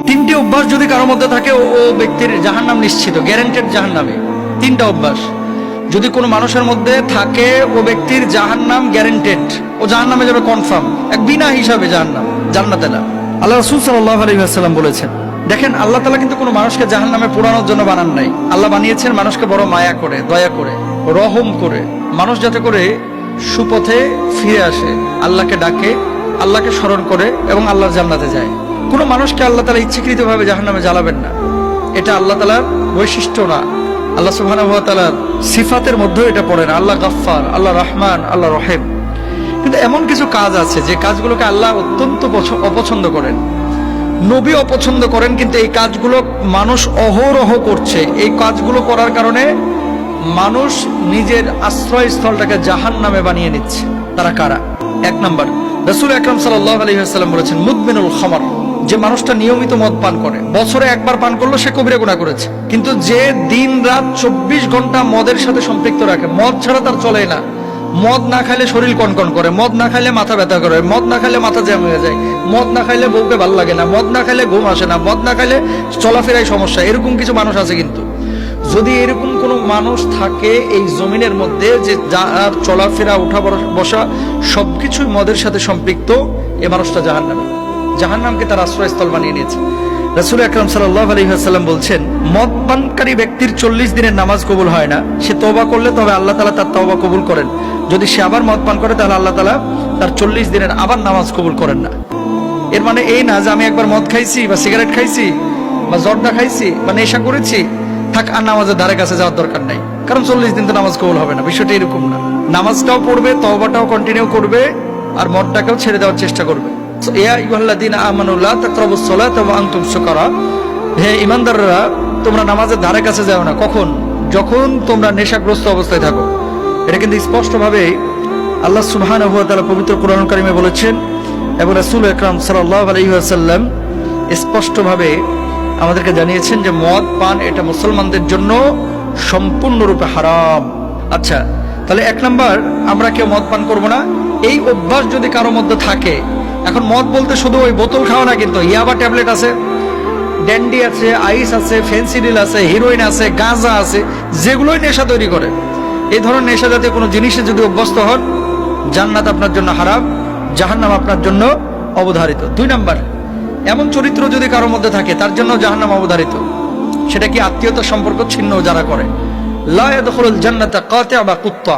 তিনটি অভ্যাস যদি কারোর মধ্যে থাকে ও ব্যক্তির জাহান্নাম নিশ্চিত, গ্যারান্টেড জাহান্নামে। তিনটা অভ্যাস যদি কোনো মানুষের মধ্যে থাকে ও ব্যক্তির জাহান্নাম গ্যারান্টেড, ও জাহান্নামে যাবে কনফার্ম, এক বিনা হিসাবে জাহান্নাম, জান্নাতে না। আল্লাহ রাসূল সাল্লাল্লাহু আলাইহি ওয়াসাল্লাম বলেছেন, দেখেন আল্লাহ তাআলা কিন্তু কোনো মানুষকে জাহান্নামে পোড়ানোর জন্য বানান নাই। আল্লাহ বানিয়েছেন মানুষকে বড় মায়া করে, দয়া করে, রহম করে, মানুষ যাতে করে সুপথে ফিরে আসে, আল্লাহকে ডাকে, আল্লাহকে স্মরণ করে এবং আল্লাহর জান্নাতে যায়। কোনো মানুষকে আল্লাহ তাআলা ইচ্ছাকৃতভাবে জাহান্নামে জ্বালাবেন না, এটা আল্লাহ তাআলার বৈশিষ্ট্য না, আল্লাহ সুবহানাহু ওয়া তাআলার সিফাতের মধ্যেও এটা পড়ে না। আল্লাহ গাফফার, আল্লাহ রহমান, আল্লাহ রহিম। কিন্তু এমন কিছু কাজ আছে যে কাজগুলোকে আল্লাহ অত্যন্ত অপছন্দ করেন, নবী অপছন্দ করেন, কিন্তু এই কাজগুলো মানুষ অহরহ করছে। এই কাজগুলো করার কারণে মানুষ নিজের আশ্রয়স্থলটাকে জাহান্নামে বানিয়ে নিচ্ছে। তারা কারা? এক নাম্বার, রাসূল আকরাম সাল্লাল্লাহু আলাইহি ওয়াসাল্লাম বলেছেন, মুদমিনুল খামর, যে মানুষটা নিয়মিত মদ পান করে, বছরে একবার পান করলো সে কবিরা গুনাহ করেছে। কিন্তু যে দিন রাত 24 ঘন্টা মদের সাথে সম্পৃক্ত রাখে, মদ ছাড়া তার চলে না, মদ না খাইলে শরীর কনকন করে, মদ না খাইলে মাথা ব্যথা করে, মদ না খাইলে মাথা জ্যাম হয়ে যায়, মদ না খাইলে বউকে ভালো লাগে না, মদ না খাইলে ঘুম আসে না, মদ না খাইলে চলাফেরায় সমস্যা, এরকম কিছু মানুষ আছে। কিন্তু যদি এরকম কোনো মানুষ থাকে এই জমিনের মধ্যে যে যার চলাফেরা, উঠা বসা সবকিছুই মদের সাথে সম্পৃক্ত, এ মানুষটা জাহান্নামে, জাহান্নামকে তার আশ্রয়স্থল বানিয়ে নিয়েছে। রাসূল আকরাম সাল্লাল্লাহু আলাইহি ওয়াসাল্লাম বলছেন, মদ পানকারী ব্যক্তির 40 দিনের নামাজ কবুল হয় না। সে তওবা করলে তবে আল্লাহ তাআলা তার তওবা কবুল করেন। যদি সে আবার মদ পান করে তাহলে আল্লাহ তাআলা তার 40 দিনের আবার নামাজ কবুল করেন না। এর মানে এই না যে আমি একবার মদ খাইছি বা সিগারেট খাইছি বা জর্দা খাইছি বা নেশা করেছি, থাক আর নামাজের ধারে কাছে যাওয়ার দরকার নাই, কারণ 40 দিন তো নামাজ কবুল হবে না। বিষয়টা এরকম না। নামাজটাও পড়বে, তওবাটাও কন্টিনিউ করবে, আর মদটাকেও ছেড়ে দেওয়ার চেষ্টা করবে। ইয়া আইয়ুহাল্লাযীনা আমানু লা তাকরাবুস সালাতা ওয়া আনতুম সুকারা, হে ঈমানদাররা তোমরা নামাজের ধারে কাছে যাও না। কখন? যখন তোমরা নেশাগ্রস্ত অবস্থায় থাকো। এটা কিন্তু স্পষ্টভাবে আল্লাহ সুবহানাহু ওয়া তাআলা পবিত্র কোরআনুল কারীমে বলেছেন এবং রাসূল আকরাম সাল্লাল্লাহু আলাইহি ওয়াসাল্লাম স্পষ্টভাবে আমাদেরকে জানিয়েছেন যে মদ পান এটা মুসলমানদের জন্য সম্পূর্ণরূপে হারাম। আচ্ছা, তাহলে এক নাম্বার, আমরা কেউ মদ পান করবো না। এই অভ্যাস যদি কারো মধ্যে থাকে, এখন মদ বলতে শুধু ওই বোতল খাওয়া না, কিন্তু ইয়াবা ট্যাবলেট আছে, ড্যান্ডি আছে, আইস আছে, ফেন্সিডিল আছে, হিরোইন আছে, গাঁজা আছে, যেগুলোই নেশা তৈরি করে। এই ধরনের নেশা জাতীয় কোনো জিনিসে যদি অভ্যস্ত হন, জান্নাত আপনার জন্য হারাম, জাহান্নাম আপনার জন্য অবধারিত। 2 নাম্বার, এমন চরিত্র যদি কারোর মধ্যে থাকে তার জন্য জাহান্নাম অবধারিত। সেটা কি? আত্মীয়তার সম্পর্ক ছিন্ন যারা করে। লা ইয়াদখুলুল জান্নাতা কাতিআ বা কুত্তা।